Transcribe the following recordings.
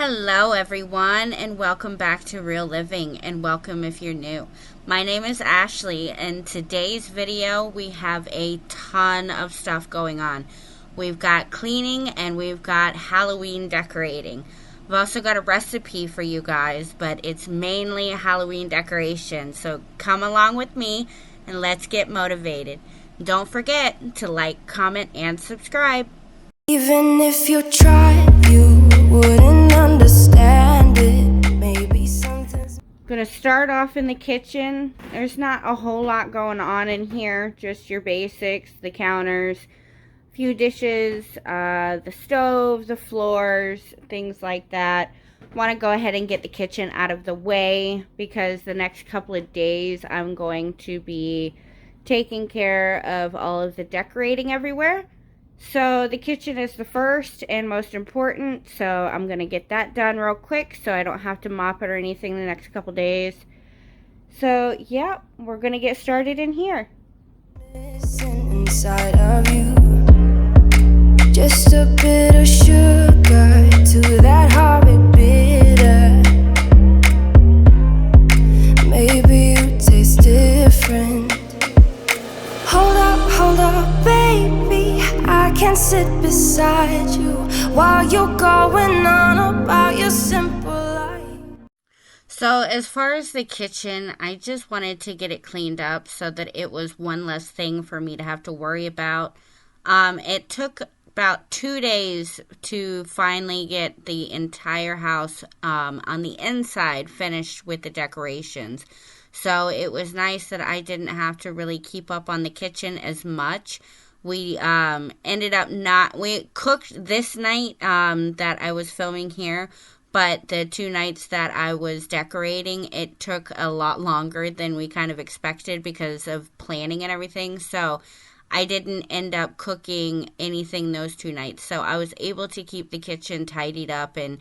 Hello everyone, and welcome back to Real Living, and welcome if you're new. My name is Ashley, and today's video we have a ton of stuff going on. We've got cleaning and we've got Halloween decorating. I've also got a recipe for you guys, but it's mainly a Halloween decoration, so come along with me and let's get motivated. Don't forget to like, comment, and subscribe. Even if you tried, you wouldn't understand it. Maybe something's Gonna start off in the kitchen. There's not a whole lot going on in here, just your basics, the counters, a few dishes, the stove, the floors, things like that. Want to go ahead and get the kitchen out of the way because the next couple of days I'm going to be taking care of all of the decorating everywhere. So the kitchen is the first and most important, so I'm going to get that done real quick so I don't have to mop it or anything the next couple days. So yeah, we're going to get started in here. inside of you. Just a bit of sugar to that horrid bitter. Maybe you taste different. Hold up, baby. I can't sit beside you while you're going on about your simple life. So as far as the kitchen, I just wanted to get it cleaned up so that it was one less thing for me to have to worry about. It took about 2 days to finally get the entire house on the inside finished with the decorations. So it was nice that I didn't have to really keep up on the kitchen as much. We ended up we cooked this night that I was filming here, but the 2 nights that I was decorating, it took a lot longer than we kind of expected because of planning and everything. So I didn't end up cooking anything those 2 nights. So I was able to keep the kitchen tidied up and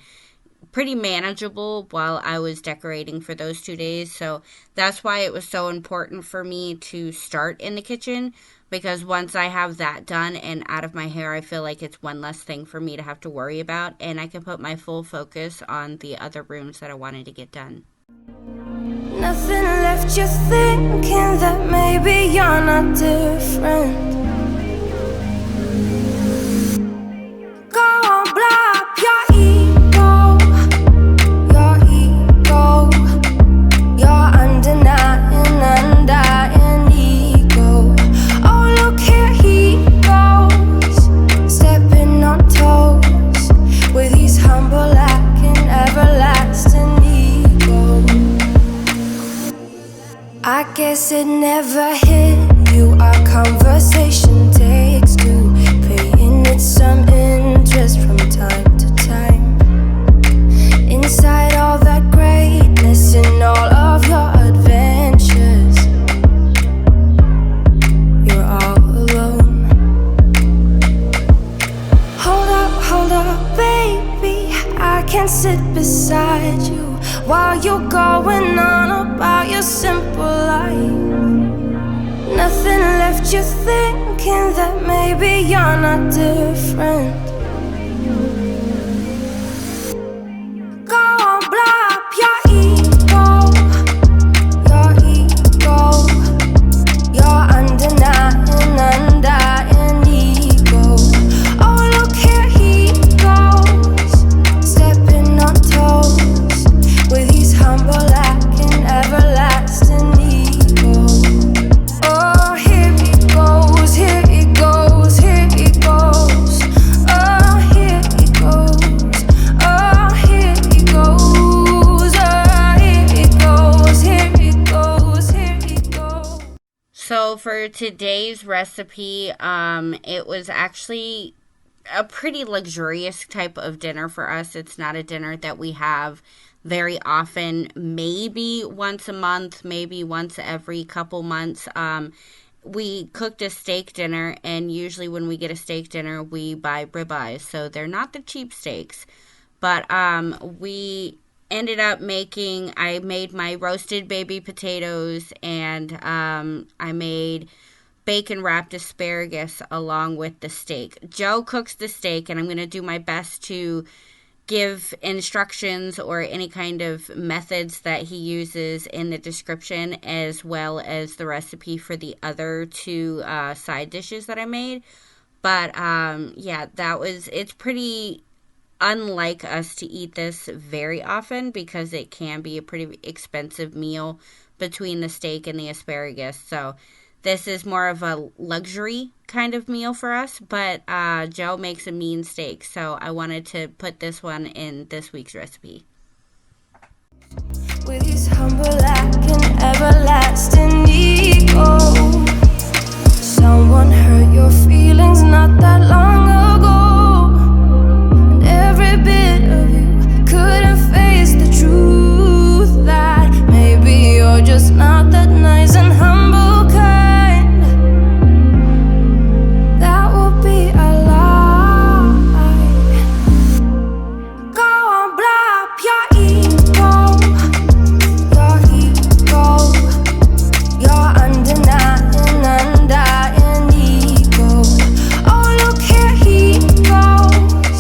pretty manageable while I was decorating for those 2 days. So that's why it was so important for me to start in the kitchen, because once I have that done and out of my hair, I feel like it's one less thing for me to have to worry about, and I can put my full focus on the other rooms that I wanted to get done. Nothing left you thinking that maybe you're not different. Go on, blow up your ego, your undying ego. Oh, look here he goes, stepping on toes with his humble lack and everlasting ego. I guess it never hit you. Our conversation takes two, paying it some interest from time to time. Inside all that greatness and all of your adventures, you're all alone. Hold up, baby. I can't sit beside you while you're going on about your simple life. Nothing left you thinking that maybe you're not different. Go on, blow up your ego, your undying ego. Oh, look here he goes, stepping on toes with his humble lack and everlasting ego. Oh, here he goes, here he goes, here he goes. Oh, here he goes, oh, here he goes, oh, here he goes, here he goes, here he goes. So for today's recipe, it was actually a pretty luxurious type of dinner for us. It's not a dinner that we have very often, maybe once a month, maybe once every couple months. We cooked a steak dinner, and usually when we get a steak dinner, we buy ribeyes, so they're not the cheap steaks. But we ended up I made my roasted baby potatoes, and I made bacon wrapped asparagus along with the steak. Joe cooks the steak, and I'm going to do my best to give instructions or any kind of methods that he uses in the description, as well as the recipe for the other two side dishes that I made. But yeah, it's pretty unlike us to eat this very often because it can be a pretty expensive meal between the steak and the asparagus. So this is more of a luxury kind of meal for us, but Joe makes a mean steak, so I wanted to put this one in this week's recipe. With his humble like an everlasting ego, someone hurt your feelings not that long ago, and every bit of you couldn't face the truth that maybe you're just not that nice and humble kind. That would be a lie. Go on, blow up your ego, your undenying, undying ego. Oh, look here he goes,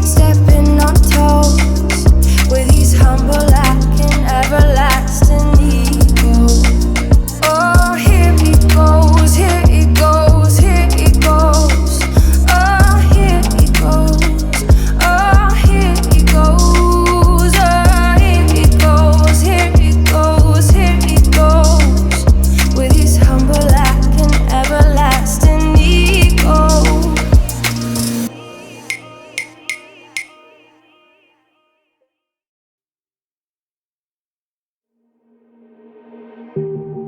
stepping on toes with his humble lacking everlasting ego. Oh, here he goes, here he goes, here he goes. Oh, here he goes, oh, here he goes, oh, here he goes, here he goes, here he goes with his humble lacking everlasting ego.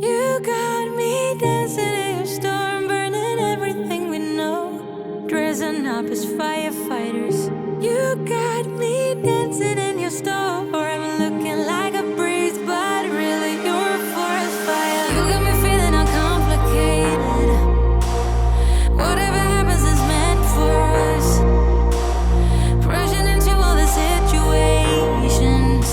You got me dancing in your storm, burning everything we know, dressing up as firefighters. You got me dancing in your storm, looking like a breeze, but really you're a forest fire. You got me feeling uncomplicated. Whatever happens is meant for us. Rushing into all the situations.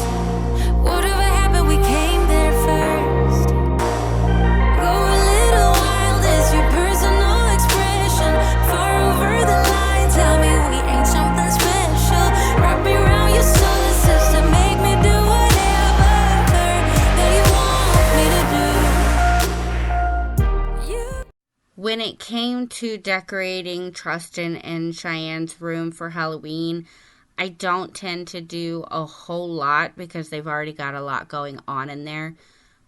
Whatever happened, we came there first. Go a little wild is your personal expression. Far over the line, tell me we ain't something special. Wrap me around your solar system, make me do whatever that you want me to do. When it came to decorating Trustin and Cheyenne's room for Halloween, I don't tend to do a whole lot because they've already got a lot going on in there.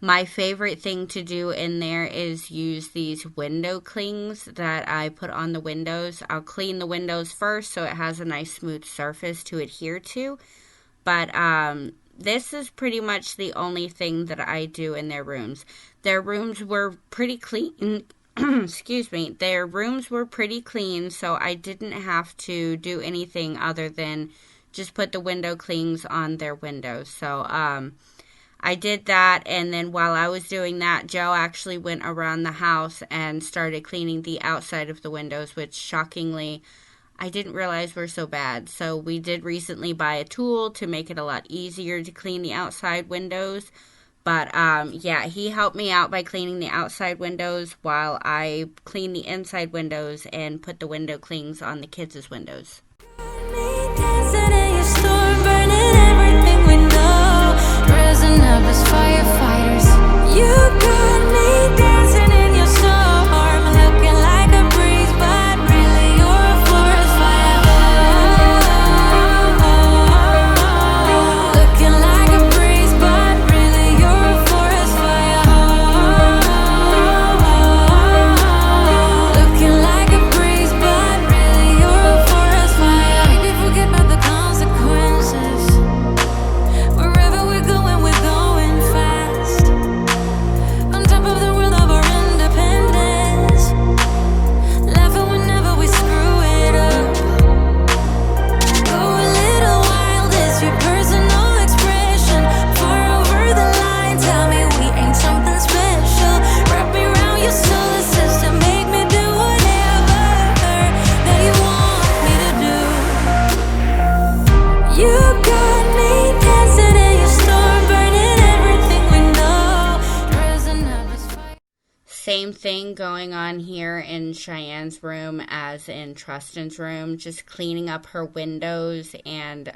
My favorite thing to do in there is use these window clings that I put on the windows. I'll clean the windows first so it has a nice smooth surface to adhere to. But this is pretty much the only thing that I do in their rooms. Their rooms were pretty clean. Excuse me. Their rooms were pretty clean, so I didn't have to do anything other than just put the window clings on their windows. So I did that, and then while I was doing that, Joe actually went around the house and started cleaning the outside of the windows, which shockingly I didn't realize were so bad. So we did recently buy a tool to make it a lot easier to clean the outside windows. But yeah, he helped me out by cleaning the outside windows while I cleaned the inside windows and put the window clings on the kids' windows. You got me dancing in your storm, looking like a breeze, but really you're a forest fire. Looking like a breeze, but really you're a forest fire. Looking like a breeze, but really you're a forest fire. same thing going on here in Cheyenne's room as in Trustin's room, just cleaning up her windows and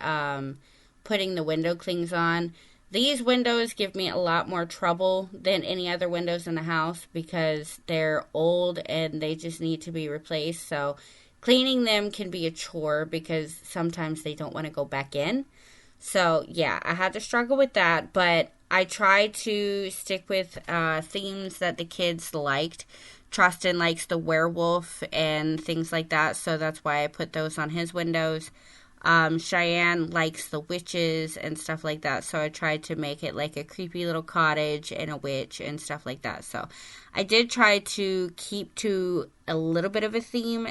putting the window clings on. These windows give me a lot more trouble than any other windows in the house because they're old and they just need to be replaced. So cleaning them can be a chore because sometimes they don't want to go back in. So yeah, I had to struggle with that, but I tried to stick with themes that the kids liked. Trustin likes the werewolf and things like that, so that's why I put those on his windows. Cheyenne likes the witches and stuff like that, so I tried to make it like a creepy little cottage and a witch and stuff like that. So I did try to keep to a little bit of a theme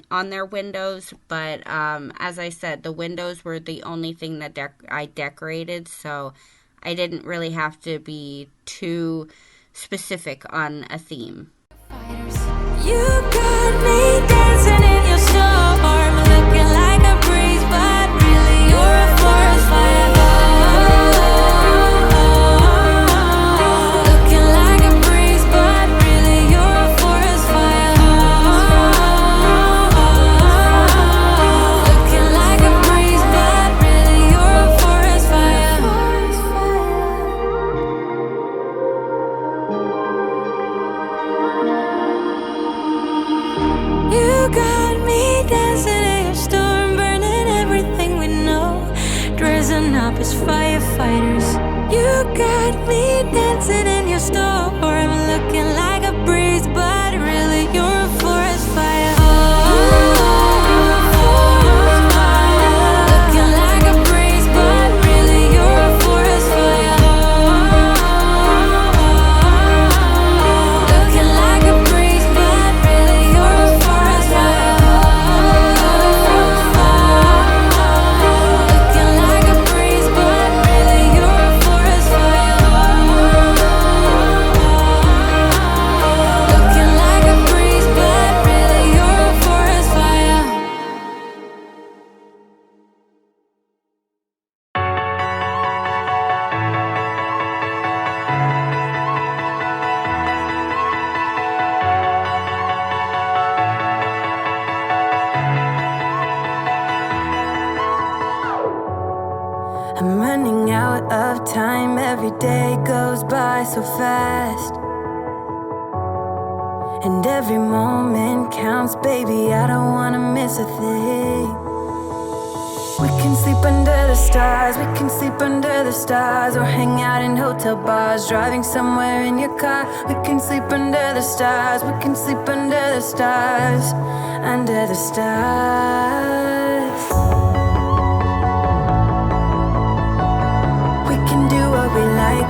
on their windows, but as I said, the windows were the only thing that I decorated, so I didn't really have to be too specific on a theme. You got me dancing in your storm, looking like a breeze, but really you're a forest fire. Looking like a breeze, but really you're a forest fire. Looking like a breeze, but really you're a forest fire. You got me dancing in your storm, burning everything we know, dressing up as firefighters. You got me dancing in your storm, looking like a breeze, but really you're a forest fire. Looking like a breeze, but really you're a forest fire. Looking like a breeze, but really you're a forest fire. Looking like a breeze, but really you're a forest fire. Looking like a breeze, but really you're a forest fire. I'm running out of time, every day goes by so fast, and every moment counts, baby, I don't wanna miss a thing. We can sleep under the stars, we can sleep under the stars, or hang out in hotel bars, driving somewhere in your car. We can sleep under the stars, we can sleep under the stars, under the stars. We can do what we like.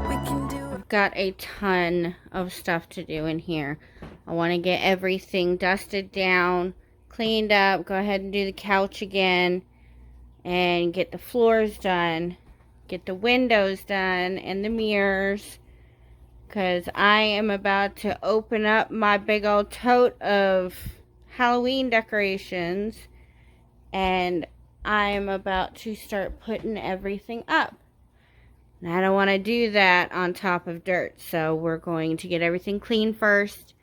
We can do what Got a ton of stuff to do in here. I want to get everything dusted down, cleaned up, go ahead and do the couch again, and get the floors done, get the windows done, and the mirrors, because I am about to open up my big old tote of Halloween decorations, and I am about to start putting everything up. And I don't want to do that on top of dirt, so we're going to get everything clean first,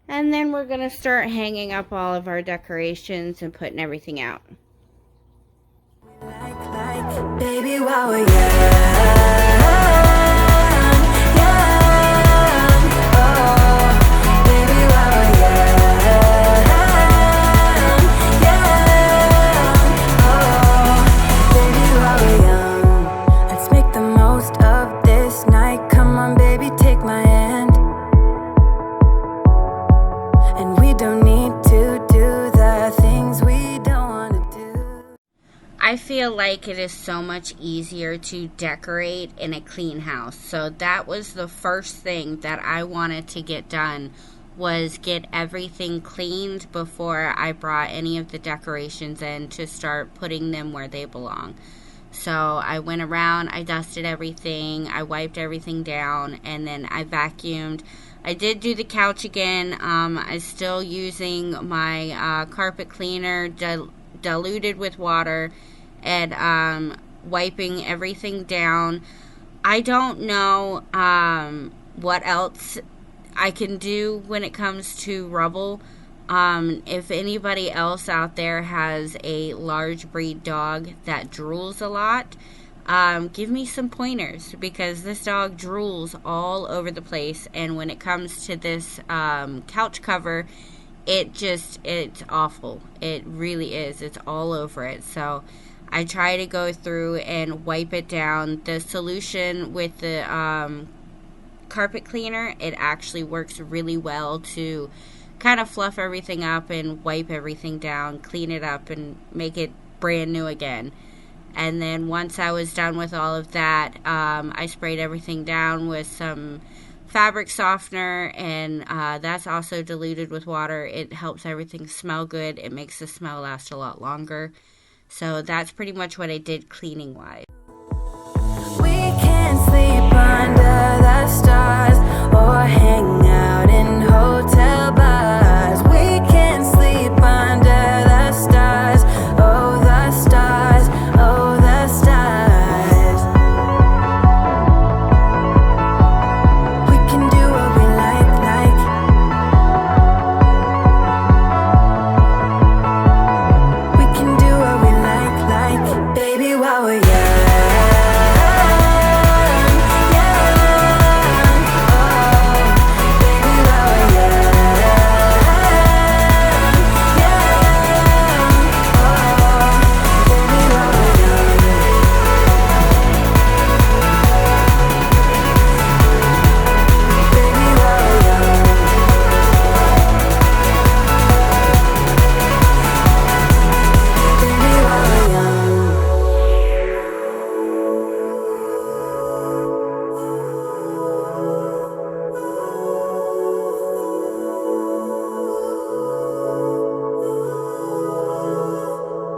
and then we're going to start hanging up all of our decorations and putting everything out. like, baby, while we're young, oh, baby, while we're young, oh, baby, while we're young, let's make the most of this night. Come on, baby, take my hand, and we don't need to do the things we don't want to do. I feel like it is so much easier to decorate in a clean house. So that was the first thing that I wanted to get done, was get everything cleaned before I brought any of the decorations in to start putting them where they belong. So I went around, I dusted everything, I wiped everything down, and then I vacuumed. I did do the couch again. I'm still using my carpet cleaner diluted with water, and wiping everything down. I don't know what else I can do when it comes to rubble. If anybody else out there has a large breed dog that drools a lot, give me some pointers, because this dog drools all over the place. And when it comes to this couch cover, it's awful. It really is. It's all over it. So I try to go through and wipe it down. The solution with the carpet cleaner, it actually works really well to kind of fluff everything up and wipe everything down, clean it up, and make it brand new again. And then once I was done with all of that, I sprayed everything down with some fabric softener, and that's also diluted with water. It helps everything smell good. It makes the smell last a lot longer. So that's pretty much what I did cleaning wise. We can sleep under the stars or hang out in hotel bars. We can sleep under the stars. Oh, the stars. Oh, the stars. We can do what we like. We can do what we like, baby, while we're young.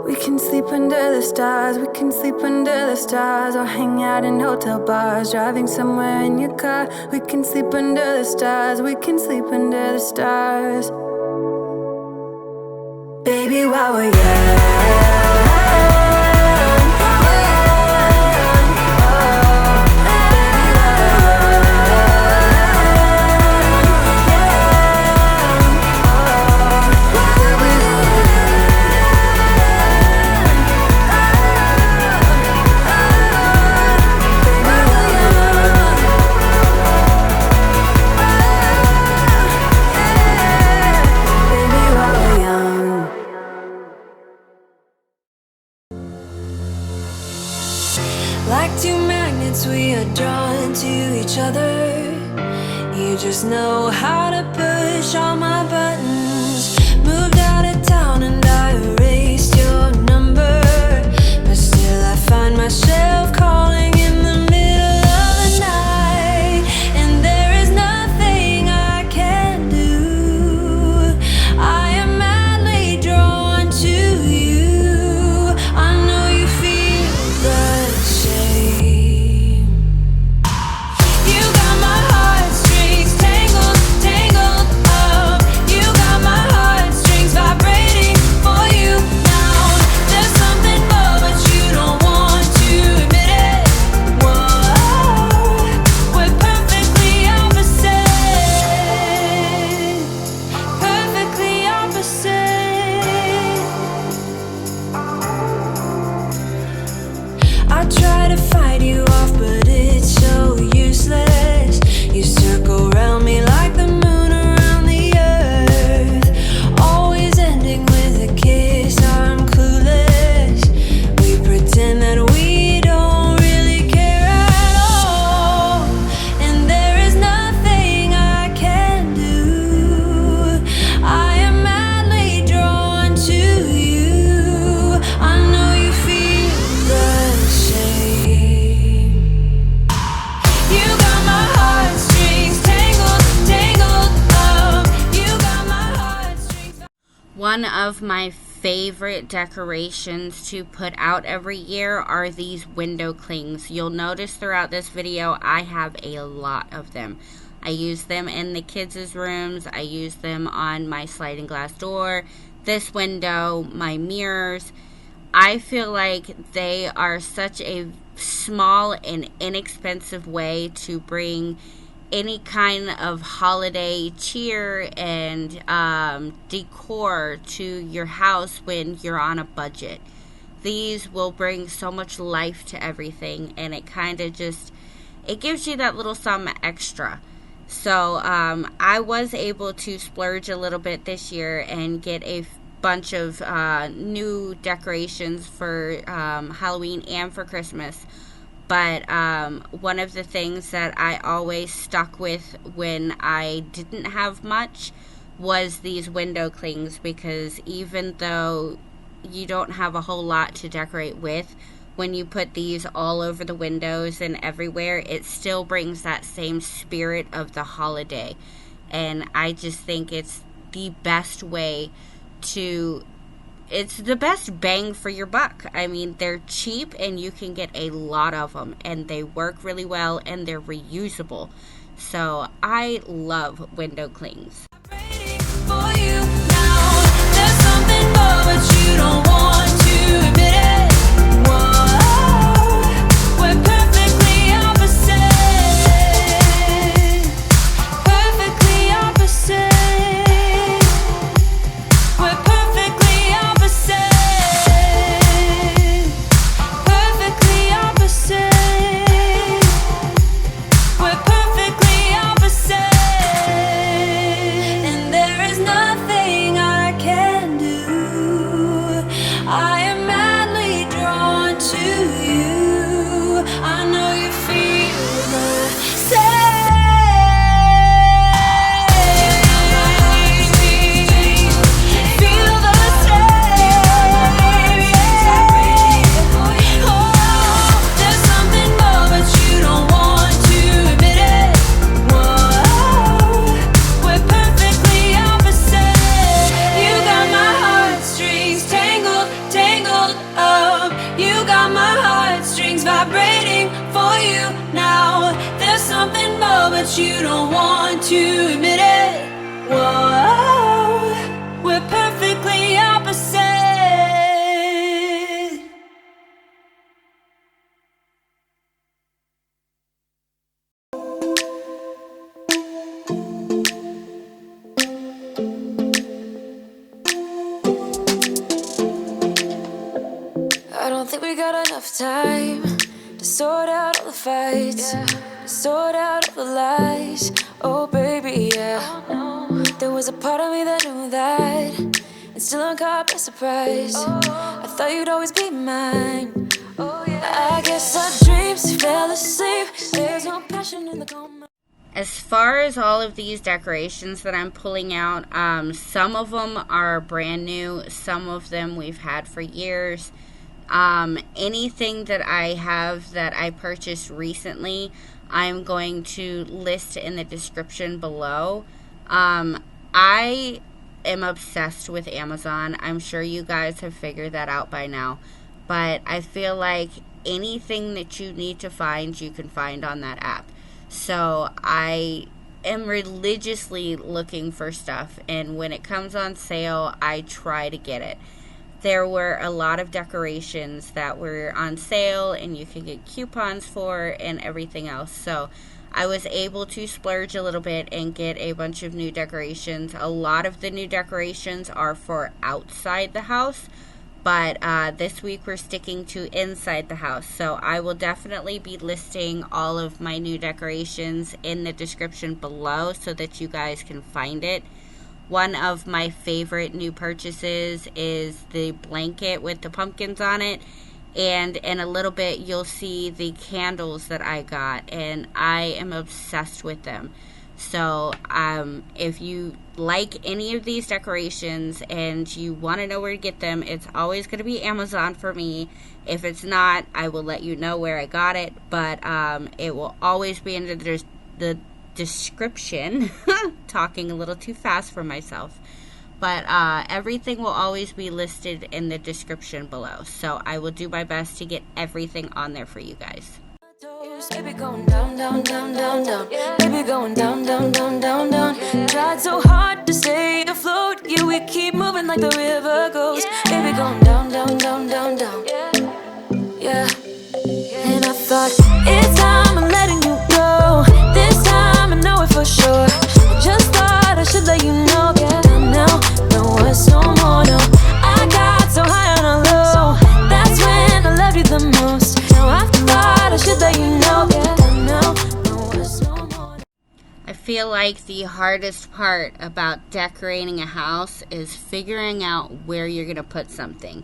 We can sleep under the stars, we can sleep under the stars, or hang out in hotel bars, driving somewhere in your car. We can sleep under the stars, we can sleep under the stars, baby, while we're young. Like two magnets, we are drawn to each other. You just know how to push all my buttons. Moved out of town and I erased your number, but still I find myself calling in the middle of the night, and there is nothing I can do. I am madly drawn to you. I know you feel the same. You got my heartstrings tangled, tangled up. You got my heartstrings vibrating for you now. There's something more, but you don't want to admit it. Whoa, we're perfectly opposite. Perfectly opposite. I try to fight you off, but it's so useless. You circle around me like the moon around the earth, always ending with a kiss. I'm clueless. We pretend that we don't really care at all, and there is nothing I can do. I am madly drawn to you. I know you feel the same. You got my heartstrings tangled, tangled up. You got my heartstrings. One of my favorite decorations to put out every year are these window clings. You'll notice throughout this video I have a lot of them. I use them in the kids' rooms. I use them on my sliding glass door, this window, my mirrors. I feel like they are such a small and inexpensive way to bring any kind of holiday cheer and decor to your house when you're on a budget. These will bring so much life to everything, and it kind of just, it gives you that little something extra. So I was able to splurge a little bit this year and get a bunch of new decorations for Halloween and for Christmas. But one of the things that I always stuck with when I didn't have much was these window clings, because even though you don't have a whole lot to decorate with, when you put these all over the windows and everywhere, it still brings that same spirit of the holiday. And I just think it's the best way to, it's the best bang for your buck. I mean, they're cheap and you can get a lot of them, and they work really well and they're reusable. So I love window clings. But you don't want to admit it. Whoa, we're perfectly opposite. I don't think we got enough time to sort out all the fights, to sort out all the lies. Oh baby, yeah. Oh, no. There was a part of me that knew that, and still I'm caught by surprise. I thought you'd always be mine. I guess our dreams fell asleep. There's no passion in the coma. As far as all of these decorations that I'm pulling out, some of them are brand new, some of them we've had for years. Anything that I have that I purchased recently, I'm going to list in the description below. I am obsessed with Amazon. I'm sure you guys have figured that out by now. But I feel like anything that you need to find, you can find on that app. So I am religiously looking for stuff, and when it comes on sale, I try to get it. There were a lot of decorations that were on sale and you can get coupons for and everything else. So I was able to splurge a little bit and get a bunch of new decorations. A lot of the new decorations are for outside the house, but this week we're sticking to inside the house. So I will definitely be listing all of my new decorations in the description below so that you guys can find it. One of my favorite new purchases is the blanket with the pumpkins on it. And in a little bit, you'll see the candles that I got. And I am obsessed with them. So if you like any of these decorations and you want to know where to get them, it's always going to be Amazon for me. If it's not, I will let you know where I got it. But it will always be in the description. Talking a little too fast for myself, but everything will always be listed in the description below, so I will do my best to get everything on there for you guys. Baby going down, down, down, down, down. Baby going down, down, down, down, down. Tried so hard to stay afloat. Yeah, we keep moving like the river goes. Baby going down, down, down, down, down. feel like the hardest part about decorating a house is figuring out where you're going to put something.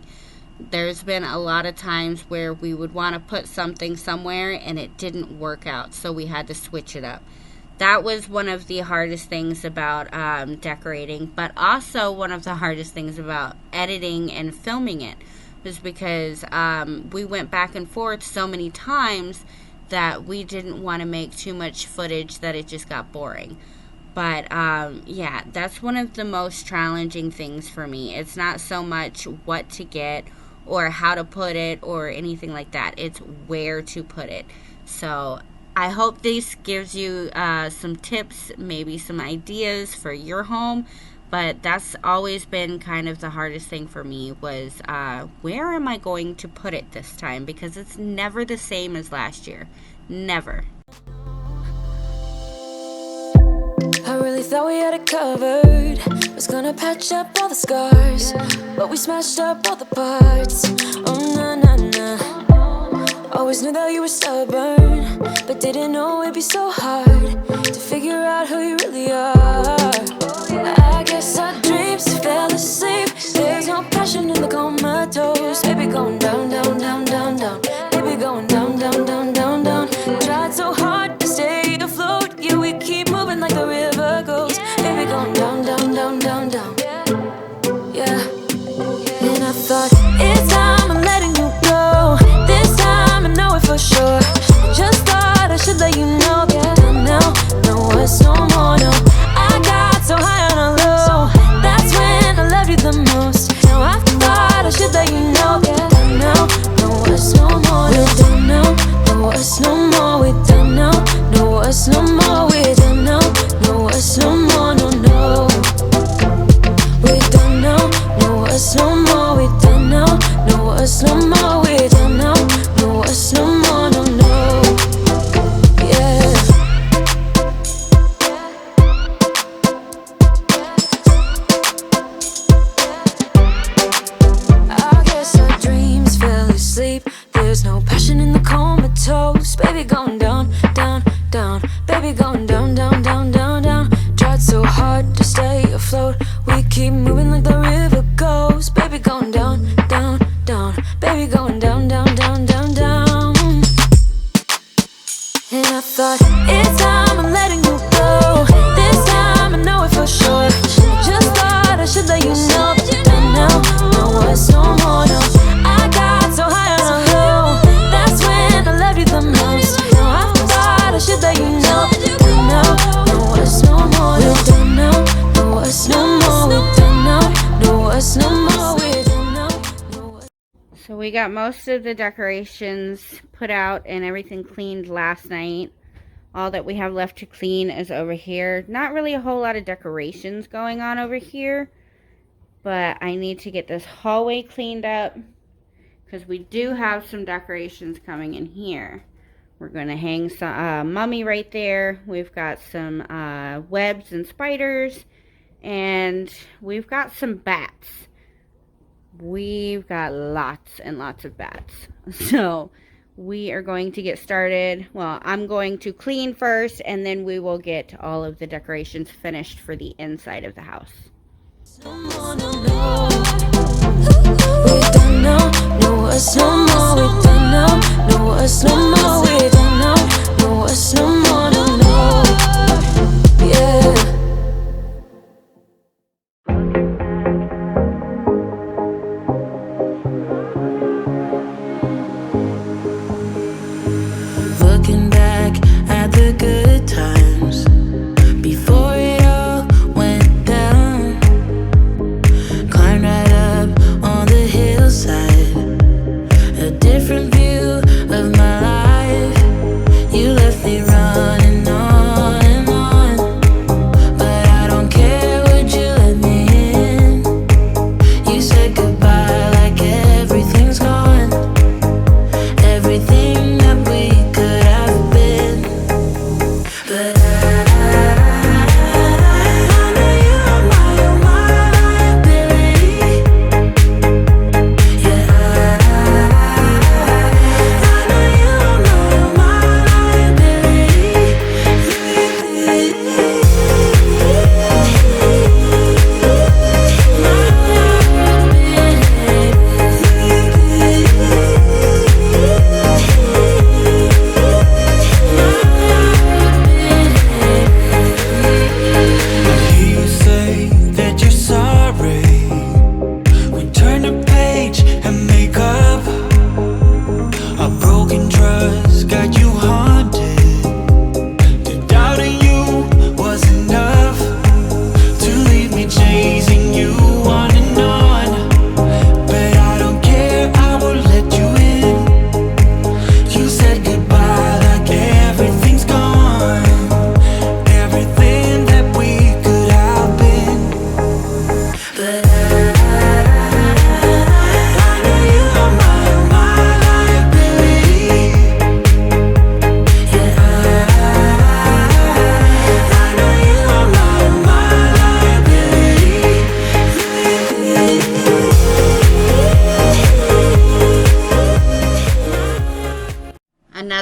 There's been a lot of times where we would want to put something somewhere and it didn't work out, so we had to switch it up. That was one of the hardest things about decorating, but also one of the hardest things about editing and filming it was because we went back and forth so many times that we didn't want to make too much footage that it just got boring. But yeah, that's one of the most challenging things for me. It's not so much what to get or how to put it or anything like that. It's where to put it. So I hope this gives you some tips, maybe some ideas for your home. But that's always been kind of the hardest thing for me was where am I going to put it this time? Because it's never the same as last year. Never. I really thought we had it covered. Was gonna patch up all the scars, but we smashed up all the parts. Oh, na na na. Always knew that you were stubborn, but didn't know it'd be so hard to figure out who you really are. I guess our dreams fell asleep. There's no passion in the comatose. Baby going down, down, down, down, down. Baby going down, down, down, down, down. Tried so hard to stay afloat. Yeah, we keep moving like the river goes. Baby going down, down, down, down, down. Yeah. And I thought, it's time I'm letting you go. This time I know it for sure. Just thought I should let you know that now, no words no more, no. I got so high on a low. That's when I loved you the most. Now I thought I should let you know that now, no words no more. We're done now, no words no more. We're done now, no words no more. We're done now, no words no more, no, no. We're done now, no words no more. We're done now, no words no more. We're done now, no words no more, no, no. Yeah. I guess our dreams fell asleep. There's no passion in the comatose. Baby going down, down, down. Baby going down, down, down, down, down. Tried so hard to stay afloat. We keep moving like the river goes. Baby going down, down, down. Baby going down, down, down, down, down. And I thought, it's time I'm letting you go. This time I know it for sure. Just thought I should let you know that now, no words no more, no. I got so high on a low. That's when I loved you the most. Now I thought I should let you know that now, no words no more. We're done now, no words no more. We're done now, no words no more. We're done now, no words. So we got most of the decorations put out and everything cleaned last night. All that we have left to clean is over here. Not really a whole lot of decorations going on over here, but I need to get this hallway cleaned up because we do have some decorations coming in here. We're going to hang some mummy right there. We've got some webs and spiders, and we've got some bats. We've got lots and lots of bats. So we are going to get started. Well, I'm going to clean first, and then we will get all of the decorations finished for the inside of the house. No more, no, no. We're done now, no words no more. We're done now, no words no more. We're done now, no words no more, no, no. Yeah. Looking back at the good times before it all went down. Climbed right up on the hillside, a different view of my life.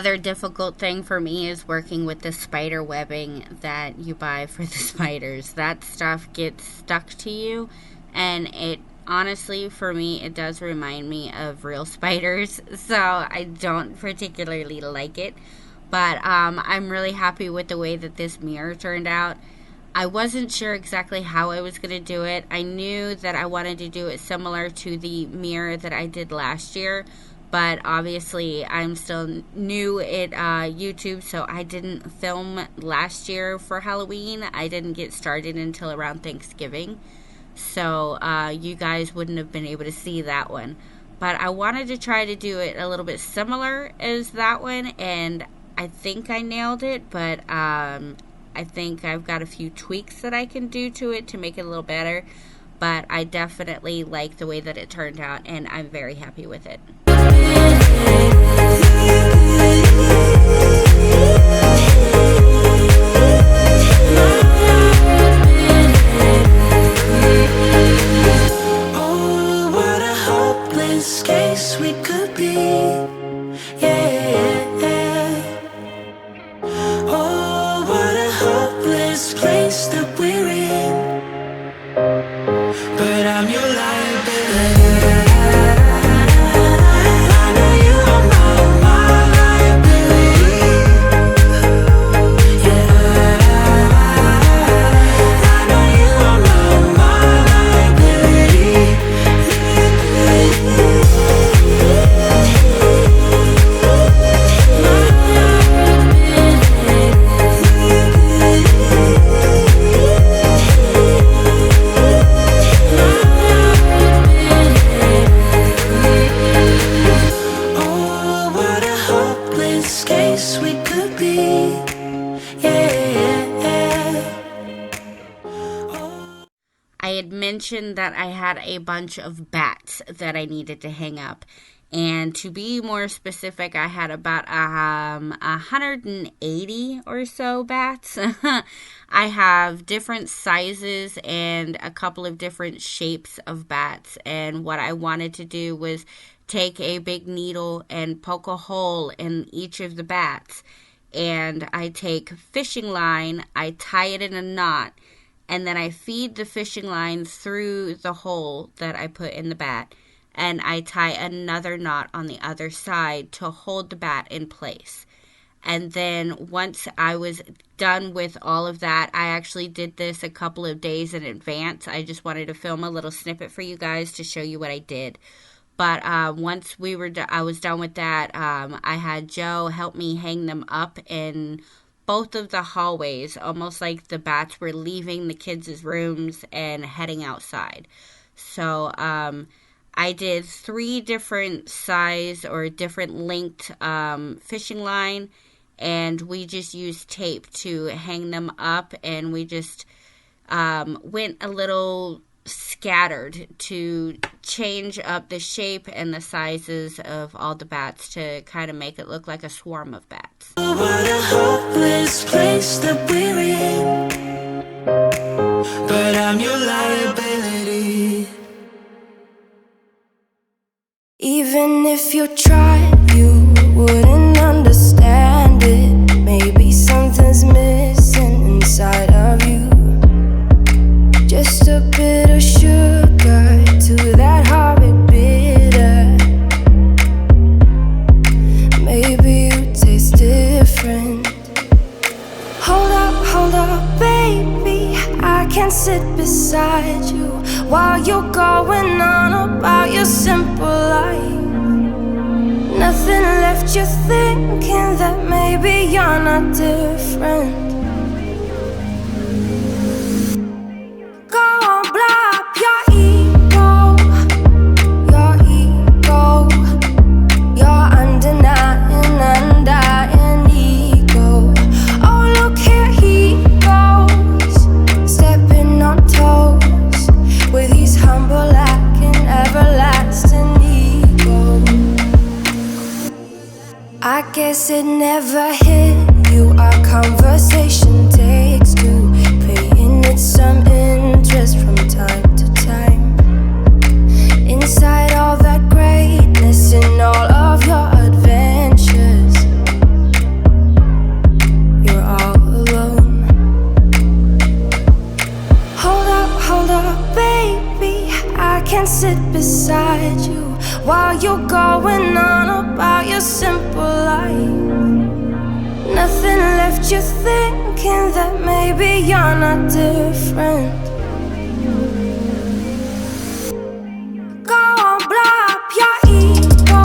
Another difficult thing for me is working with the spider webbing that you buy for the spiders. That stuff gets stuck to you, and it honestly, for me, it does remind me of real spiders, so I don't particularly like it. But I'm really happy with the way that this mirror turned out. I wasn't sure exactly how I was going to do it. I knew that I wanted to do it similar to the mirror that I did last year, but obviously I'm still new at YouTube, so I didn't film last year for Halloween. I didn't get started until around Thanksgiving, so you guys wouldn't have been able to see that one. But I wanted to try to do it a little bit similar as that one, and I think I nailed it, but I think I've got a few tweaks that I can do to it to make it a little better. But I definitely like the way that it turned out, and I'm very happy with it. Oh, what a hopeless case we could be. Yeah. Oh, what a hopeless place that we're in. But I'm your liability. I know you are my liability. Yeah. I know you are my liability. Oh, what a hopeless case we could be. Yeah. I had mentioned that I had a bunch of bats that I needed to hang up. And to be more specific, I had about 180 or so bats. I have different sizes and a couple of different shapes of bats. And what I wanted to do was take a big needle and poke a hole in each of the bats. And I take fishing line, I tie it in a knot, and then I feed the fishing line through the hole that I put in the bat, and I tie another knot on the other side to hold the bat in place. And then once I was done with all of that, I actually did this a couple of days in advance. I just wanted to film a little snippet for you guys to show you what I did. But once I was done with that, I had Joe help me hang them up in both of the hallways, almost like the bats were leaving the kids' rooms and heading outside. So I did 3 different size or different length fishing line, and we just used tape to hang them up, and we just went a little scattered to change up the shape and the sizes of all the bats to kind of make it look like a swarm of bats. Oh, what a hopeless place that we're in. But I'm your liability. Even if you tried, you wouldn't understand it. Maybe something's missing inside of you. Just a bit of sugar to that horrid bitter. Maybe you taste different. Hold up, baby. I can sit beside you while you're going on about your simple life. Nothing left you thinking that maybe you're not different. I guess it never hit you. Our conversation takes two, paying it some interest from time to time. Inside all that greatness and all of your adventures, beside you while you're going on about your simple life. Nothing left you thinking that maybe you're not different. Go on, blow up your ego,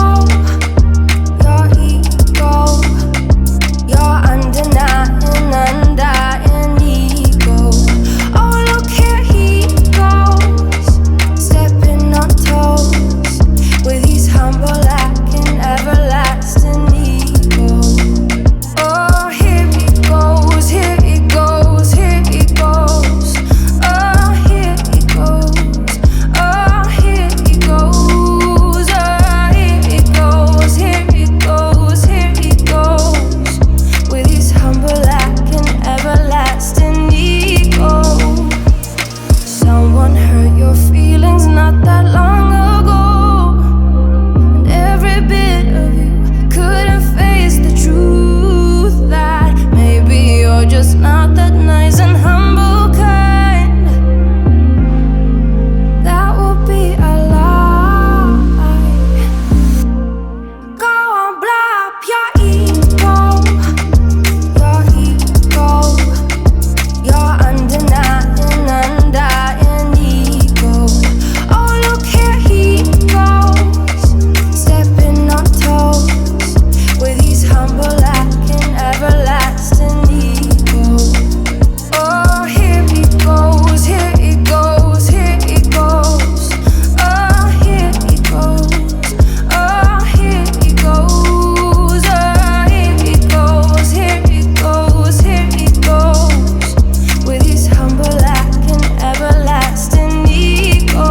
your undenying, undying ego. Oh, look here he goes, stepping on toes with his humble acting, everlasting ego. Oh, here he goes, here he goes, here he goes. Oh, here he goes, oh, here he goes, oh, here he goes, here he goes, here he goes with his humble acting, everlasting ego. Someone hurt your feelings not that long ago, and every bit of you couldn't face the truth that maybe you're just not that nice and humble kind. That would be a lie. Go on, blow up your ego, your undenying, undying ego. Oh, look here he goes, stepping on toes with his humble acting, everlasting ego. Oh, here he goes, here he goes, here he goes. Oh, here he goes, oh, here he goes, oh, here he goes, here he goes, here he goes with his humble acting, everlasting ego.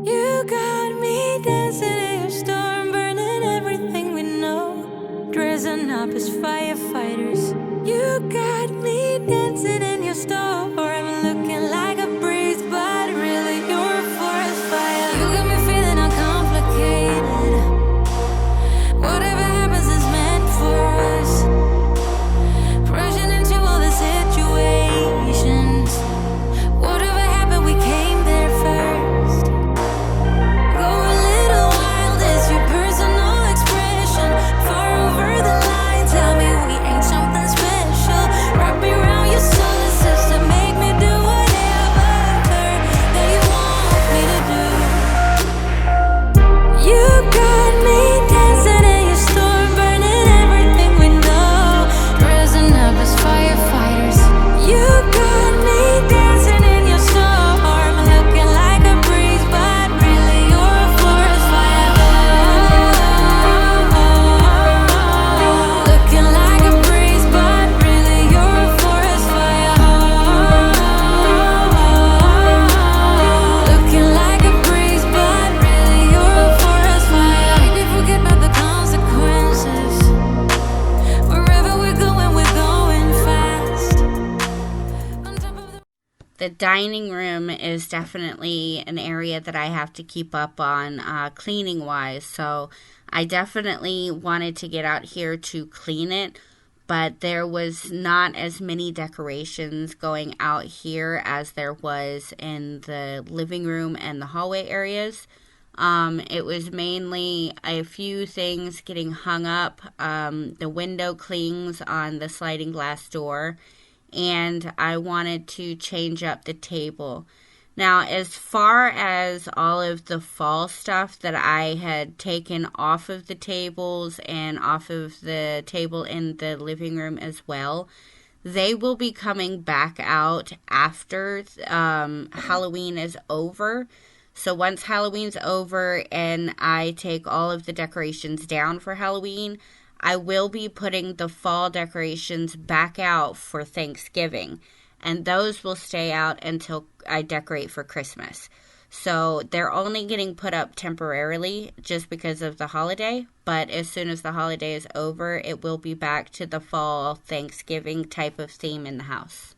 You got me dancing in your storm, burning everything we know, dressing up as firefighters. You got me dancing in your storm, looking like a breeze, but really you're a forest fire. You got me feeling uncomplicated. Whatever happens is meant for us. Rushing into all the situations. Whatever happened, we came there first. Go a little wild, it's your personal expression. Far over the line, tell me we ain't something special. Wrap me around your solar system, make me do whatever that you want me to do. You got me dancing in your storm, burning everything we know, dressing up as firefighters. You got me dancing in your storm, looking like a breeze, but really you're a forest fire. Looking like a breeze, but really you're a forest fire. Looking like a breeze, but really you're a forest fire. Maybe forget about the consequences. Wherever we're going fast. On top of The dining room is definitely an area that I have to keep up on cleaning wise. So I definitely wanted to get out here to clean it, but there was not as many decorations going out here as there was in the living room and the hallway areas. It was mainly a few things getting hung up, the window clings on the sliding glass door, and I wanted to change up the table. Now, as far as all of the fall stuff that I had taken off of the tables and off of the table in the living room as well, they will be coming back out after Halloween is over. So once Halloween's over and I take all of the decorations down for Halloween, I will be putting the fall decorations back out for Thanksgiving. And those will stay out until I decorate for Christmas. So they're only getting put up temporarily just because of the holiday. But as soon as the holiday is over, it will be back to the fall Thanksgiving type of theme in the house.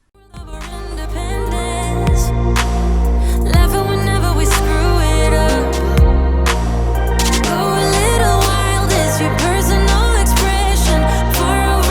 Laughing whenever we screw it up. Go a little wild, it's your personal expression. Far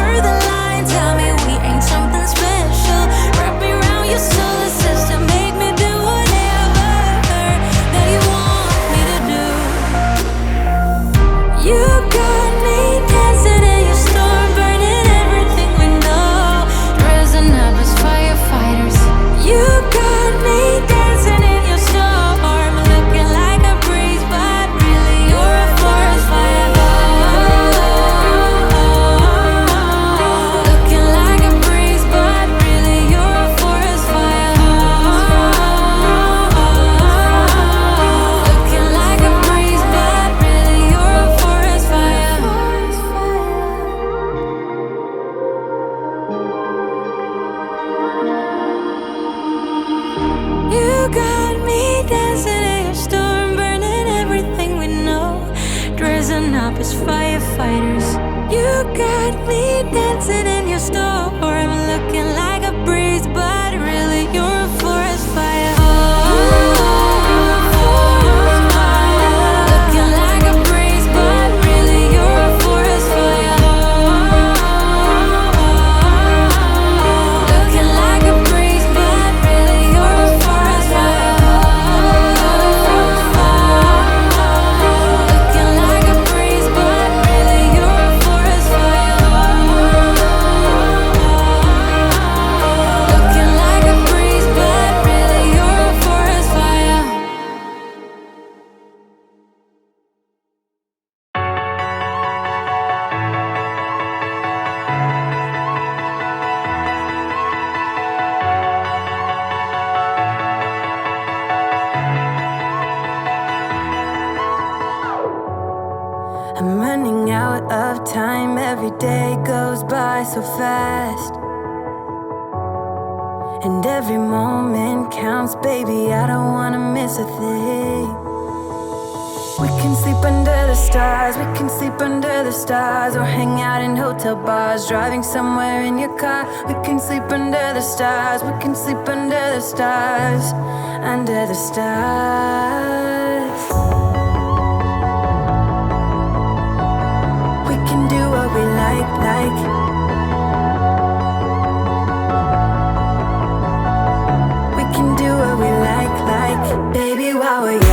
dancing in your store. I'm looking like a breeze, but really you're a forest fire. Looking like a breeze, but really you're a forest fire. Looking like a breeze, but really you're a forest fire. Looking like a breeze, but really you're a forest fire. Looking like a breeze, but really you're a forest fire. I'm running out of time, every day goes by so fast. And every moment counts, baby, I don't wanna miss a thing. We can sleep under the stars, we can sleep under the stars, or hang out in hotel bars, driving somewhere in your car. We can sleep under the stars, we can sleep under the stars, under the stars. We can do what we like. We can do what we like, baby, while we're young.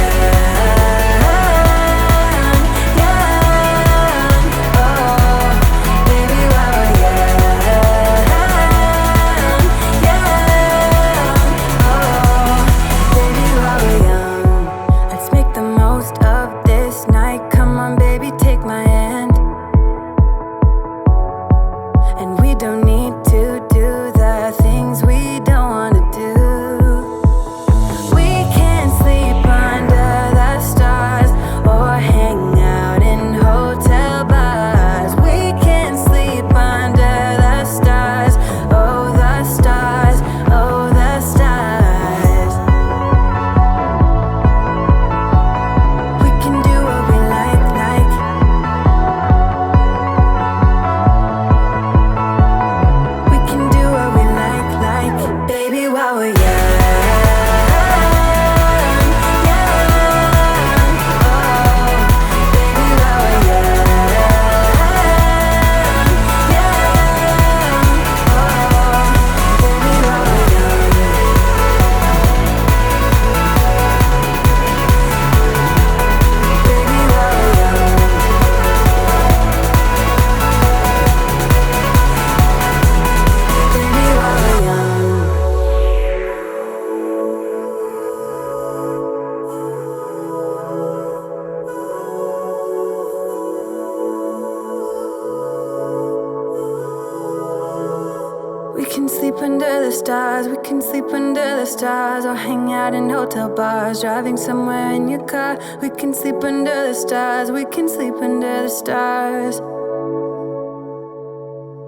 We can sleep under the stars, we can sleep under the stars, or hang out in hotel bars, driving somewhere in your car. We can sleep under the stars, we can sleep under the stars,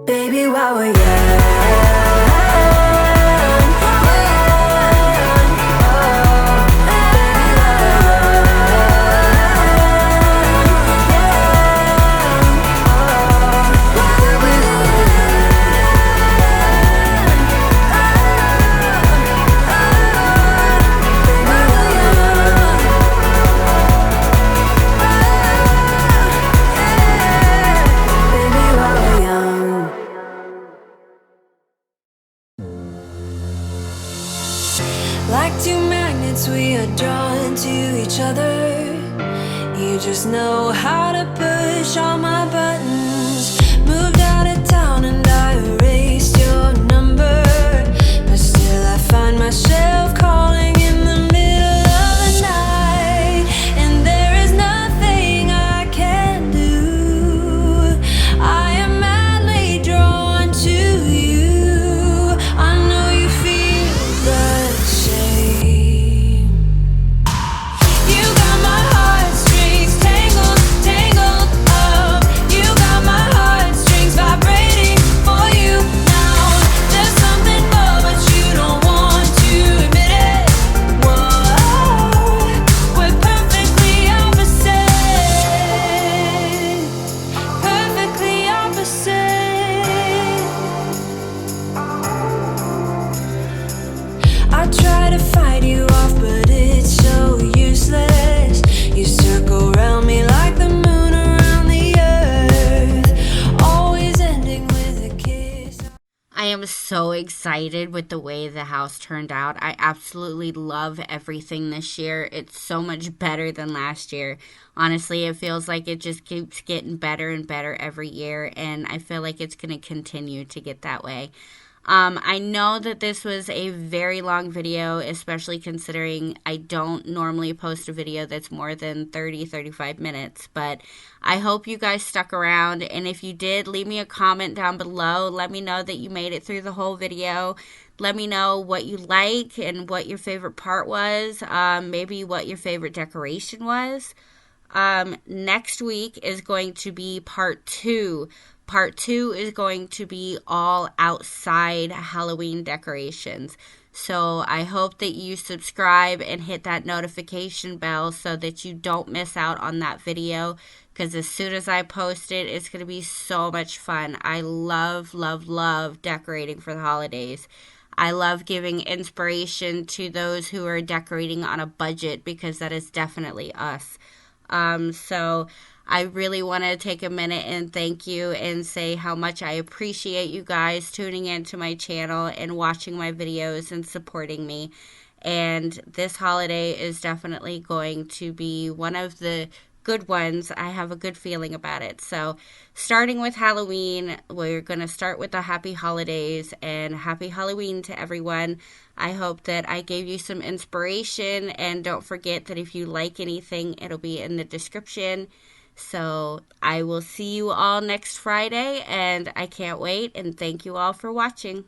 baby, while we're young. Like two magnets, we are drawn to each other. You just know how to push all my buttons. Moved out of town and I erased your number, but still I find myself calling in the middle of the night, and there is nothing I can do. I am madly drawn to you. I know you feel the same. You got my heartstrings tangled, tangled up. You I am so excited with the way the house turned out. I absolutely love everything this year. It's so much better than last year. Honestly, it feels like it just keeps getting better and better every year, and I feel like it's going to continue to get that way. I know that this was a very long video, especially considering I don't normally post a video that's more than 35 minutes, but I hope you guys stuck around, and if you did, leave me a comment down below. Let me know that you made it through the whole video. Let me know what you like and what your favorite part was, maybe what your favorite decoration was. Next week is going to be part 2. Part 2 is going to be all outside Halloween decorations. So I hope that you subscribe and hit that notification bell so that you don't miss out on that video. Because as soon as I post it, it's going to be so much fun. I love, love, love decorating for the holidays. I love giving inspiration to those who are decorating on a budget because that is definitely us. So I really want to take a minute and thank you and say how much I appreciate you guys tuning into my channel and watching my videos and supporting me. And this holiday is definitely going to be one of the good ones. I have a good feeling about it. So starting with Halloween, we're going to start with the happy holidays and happy Halloween to everyone. I hope that I gave you some inspiration, and don't forget that if you like anything, it'll be in the description. So I will see you all next Friday, and I can't wait, and thank you all for watching.